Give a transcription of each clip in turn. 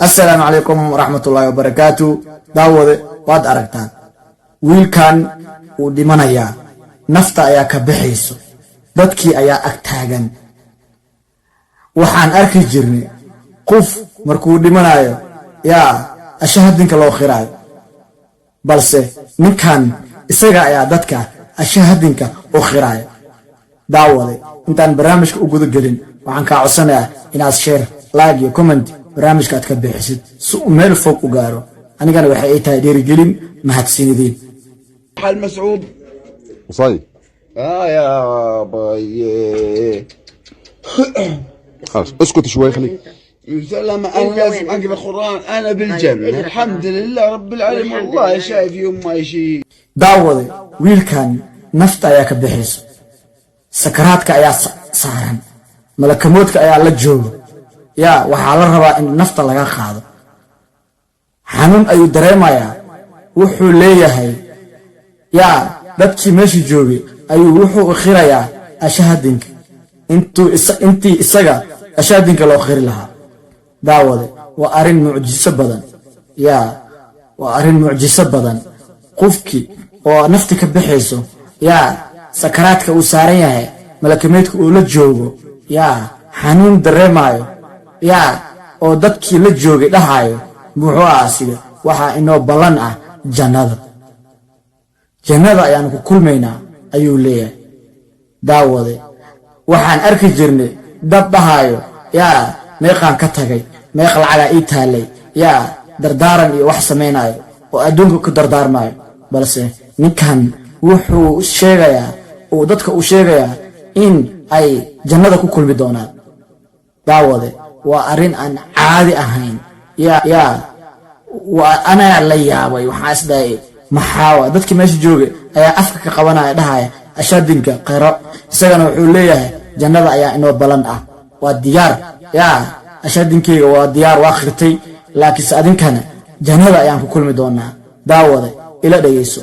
السلام عليكم ورحمة الله وبركاته. داود واد أركتان ويلكان ودمانيا نفتا أيا كبحيسو dadkii ayaa ag taagan waxaan arki jirnay qof markuu dhimanayo yaa ashahadinka loo khiraayo balse ninkan isaga ayaa dadka ashahadinka u khiraayo daawade intaan barnaamijka u guda gelin waxaan ka codsanayaa inaad share like iyo comment barnaamijka aad ka bixisid si uu meel fog u gaaro anigana waxa ay tahay dhiirigelin mahadsanidin حال مسعود وصاي يا باي خلاص اسكت شوي خليك سلام انا لازم اقرا القران انا بالجنه الحمد لله رب العالمين والله شايف يوم ما شيء daawade wiilkan nafta ayaa ka bixayso sakaraadka ayaa saaran malakamoodka ayaa la jooga yaa waxaa la rabaa in nafta laga qaado xanuun ayuu dareemayaa wuxuu leeyahay yaa dadkii meesha joogay ayuu wuxuu khirayaa ashahadinka intii isaga ashahadinka loo khiri lahaa daawade waa arrin mucjiso badan yaa waa arrin mucjiso badan qofkii oo nafti ka bixayso yaa sakaraadka uu saaran yahay malakameedka uu la joogo yaa xanuun dareemayo yaa oo dadkii la joogay dhahayo muxuu asiga waxaa inoo ballan ah jannada ayaan ku kulmaynaa ayuu leeyahay daawade waxaan arki jirnay dad dhahayo yaa meeqaan ka tagay meeq lacaga ii taalay yaa dardaaran iyo wax samaynayo oo adduunka ku dardaarmayo balse ninkan wuxuu sheegayaa oo dadka uu sheegayaa in ay jannada ku kulmi doonaan daawade waa arrin aan caadi ahayn yaa waa anaa la yaabay waxaan isdhahay maxaawa dadkii meesha joogay ayaa afka ka qabanaya dhahaya ashadinka qiro isagana wuxuu leeyahay jannada ayaa inoo balan ah waa diyaar yaa ashadinkeyga waa diyaar waa khirtay laakiinse adinkana jannada ayaan ku kulmi doonaa daawade ila dhageyso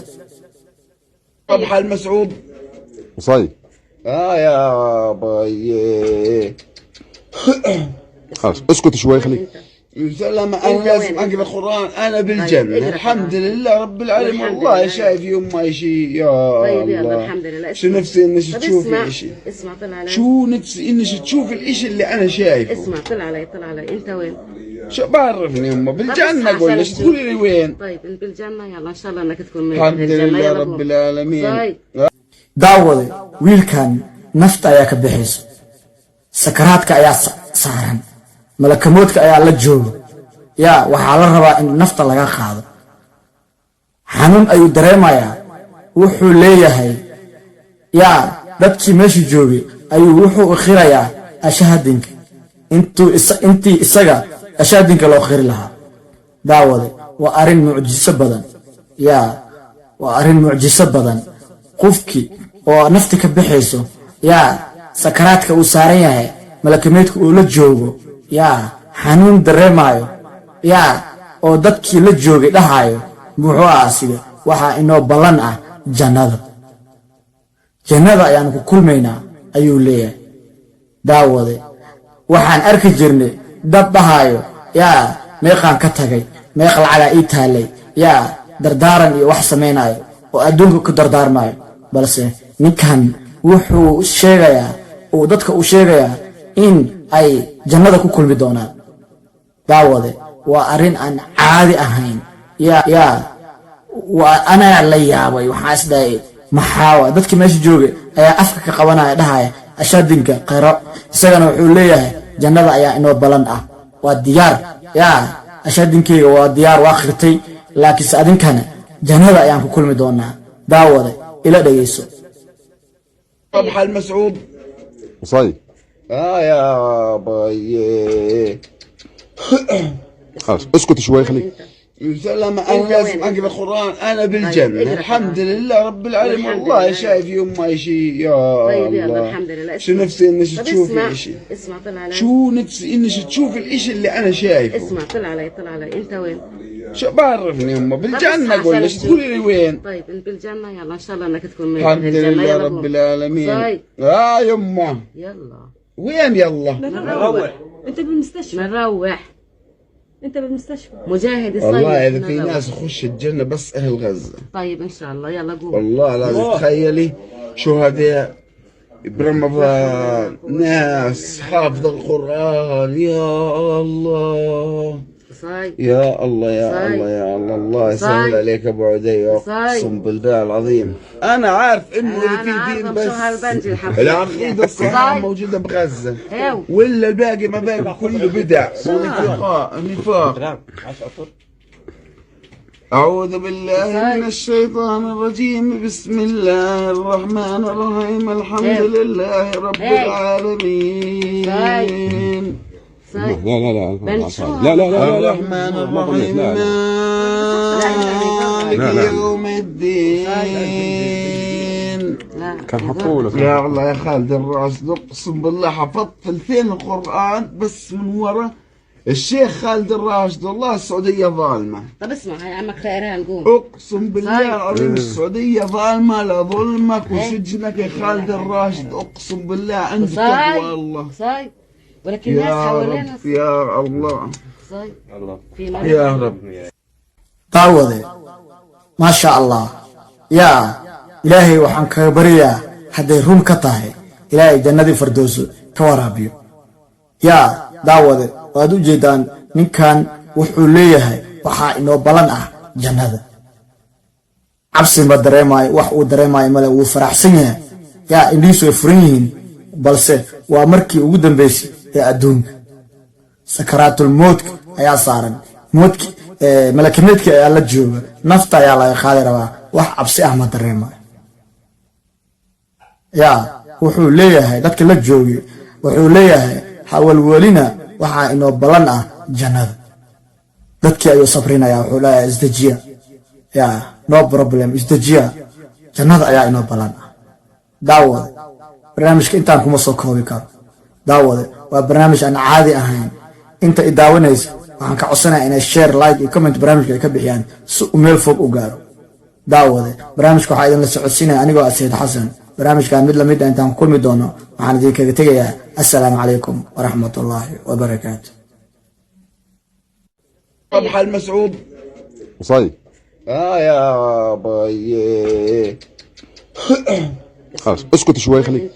حال مسعود وصاي يا باي خلاص اسكت شوي خليك سلام انا لازم اقرا القران انا بالجنه الحمد لله رب العالمين والله شايف يوم ما شيء يا الله الحمد لله شو نفسي انك تشوف الشيء اسمع طلع علي شو نفسي انك تشوف الشيء اللي انا شايفه اسمع طلع علي انت وين؟ شو بعرفني يما بالجنه قول ليش تقولي لي وين طيب انت بالجنه يلا ان شاء الله انك تكون من الحمد الجنة. لله يلا رب قوم. العالمين طيب daawade wiilkan nafta ayaa ka bixayso sakaraadka ayaa saaran malakamoodka ayaa la jooga yaa waxaa la rabaa in nafta laga qaado xanuun ayuu dareemayaa wuxuu leeyahay yaa dadkii meesha joogay ayuu wuxuu khirayaa ashahadinka intii isaga ashahadinka loo khiri lahaa daawade waa arrin mucjiso badan yaa waa arrin mucjiso badan qofkii oo nafti ka bixayso yaa sakaraadka uu saaran yahay malakameedka uu la joogo yaa xanuun dareemayo yaa oo dadkii la joogay dhahayo muxuu asiga waxaa inoo ballan ah jannada ayaan ku kulmaynaa ayuu leeyahay daawade waxaan arki jirnay dad dhahayo yaa meeqaan ka tagay meeq lacaga ii taalay yaa dardaaran iyo wax samaynayo oo adduunka ku dardaarmayo balse ninkan wuxuu sheegayaa oo dadka uu sheegayaa in ay jannada ku kulmi doonaan daawade waa arrin aan caadi ahayn yaa waa anaa la yaabay waxaan isdhahay maxaawa dadkii meesha joogay ayaa afka ka qabanaya dhahaya ashadinka qiro isagana wuxuu leeyahay jannada ayaa inoo balan ah waa diyaar yaa ashadinkeyga waa diyaar waa khirtay laakiinse adinkana jannada ayaan ku kulmi doonaa daawade ila dhageyso حال مسعود وصاي يا باي خلاص اسكت شوي خليك سلام انا لازم اقرا القران انا بالجنه الحمد لله رب العالمين والله شايف يوم ما شيء يا طيب يلا الله الحمد لله شو نفسي انك طب تشوف اسمع الشيء اسمع طلع علي شو نفسي انك تشوف الشيء اللي انا شايفه اسمع طلع علي انت وين؟ شو بعرفني يما بالجنه قول ليش تقولي لي وين طيب انت بالجنه يلا ان شاء الله انك تكون من الحمد الجنة. لله يلا رب قوم. العالمين طيب يما يلا وين يلا نروح انت بالمستشفى نروح انت بالمستشفى. مجاهد يصيد. والله إذا في ناس يخش الجنة بس أهل غزة. طيب إن شاء الله يلا قوم. والله لازم تخيلي شهداء برمضان، ناس حافظ القرآن. يا الله صاي. يا الله يا صاي. الله يا الله. الله يسهل صاي. عليك ابو عدي. صاي. اقسم بالله العظيم انا عارف انه أنا اللي في دين عارفة بس شو هالبنجي الحقيقي. العقيده الصحيحه صاي. موجوده بغزه، ايوه ولا الباقي ما باقي كله بدع ونفاق. أعوذ بالله من الشيطان الرجيم. بسم الله الرحمن الرحيم. الحمد لله رب العالمين. صاي. لا الرحمن الرحيم مالك يوم الدين. كان حطولك يا الله يا خالد الراشد، اقسم بالله حفظت ثلثين القرآن بس من ورا الشيخ خالد الراشد. والله السعودية ظالمة. طب اسمع هاي عمك خيرها نقوم. اقسم بالله العظيم السعودية ظالمة. لا ظلمك وسجنك يا خالد الراشد. اقسم بالله عندك تقوى الله. صاي. ولكن الناس يا حوالينا. رب يا الله. صاي. في يا رب. daawade maasha allah yaa ilaahay waxaan kaga baryaa hadday run ka tahay ilaahay jannadii firdowso ka waraabiyo. yaa daawade waad u jeedaan ninkan wuxuu leeyahay waxaa inoo balan ah jannada. cabsi ma dareemayo, wax uu dareemayo male, wuu faraxsan yahay. yaa indhihiisu way furan yihiin, balse waa markii ugu dambeysay ee adduunka. sakaraatul mowtka ayaa saaran, mowtki malakimeedka ayaa la jooga, nafta ayaa laga qaadi rabaa. wax cabsi ah ma dareemayo. yaa wuxuu leeyahay dadka la joogay, wuxuu leeyahay hawalwelina waxaa inoo balan ah jannada. dadkii ayuu sabrinaya, wuxuu leeyahay isdejiya. yaa no problem, isdejiya, jannada ayaa inoo balan ah. daawade barnaamijka intaan kuma soo koobi karo. daawade waa barnaamij aan caadi ahayn. inta i daawanaysa waxaan ka codsanaya inay share, like iyo comment barnaamijka ay ka bixiyaan si uu meel fog u gaaro. daawade barnaamijka waxaa idinla socodsiinaya anigoo ah Sayid Xasan. barnaamijkan mid lamid ah intaan kulmi doono waxaan idinkaga tegayaa assalaamu calaykum waraxmatullaahi wabarakaatu. صبح المسعود. وصاي يا باي. خلاص اسكت شوي خليك.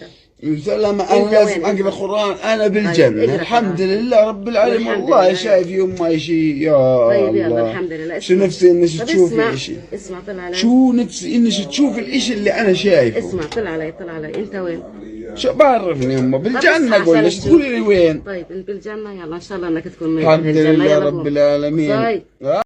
سلام. انا لازم اقرا قران. انا بالجنه الحمد لله رب العالمين. والله شايف يوم ما شيء. يا طيب يلا الله الحمد لله. شو نفسي انك طب تشوفي شيء. اسمع طلع علي. شو نفسي انك تشوفي الاشي اللي انا شايفه. اسمع طلع علي انت وين؟ شو بعرفني يمه بالجنه. طب قول ليش عشان تقولي لي وين. طيب بالجنة يلا ان شاء الله انك تكون الحمد بالجنة. لله يلا رب قوم. العالمين. صاي.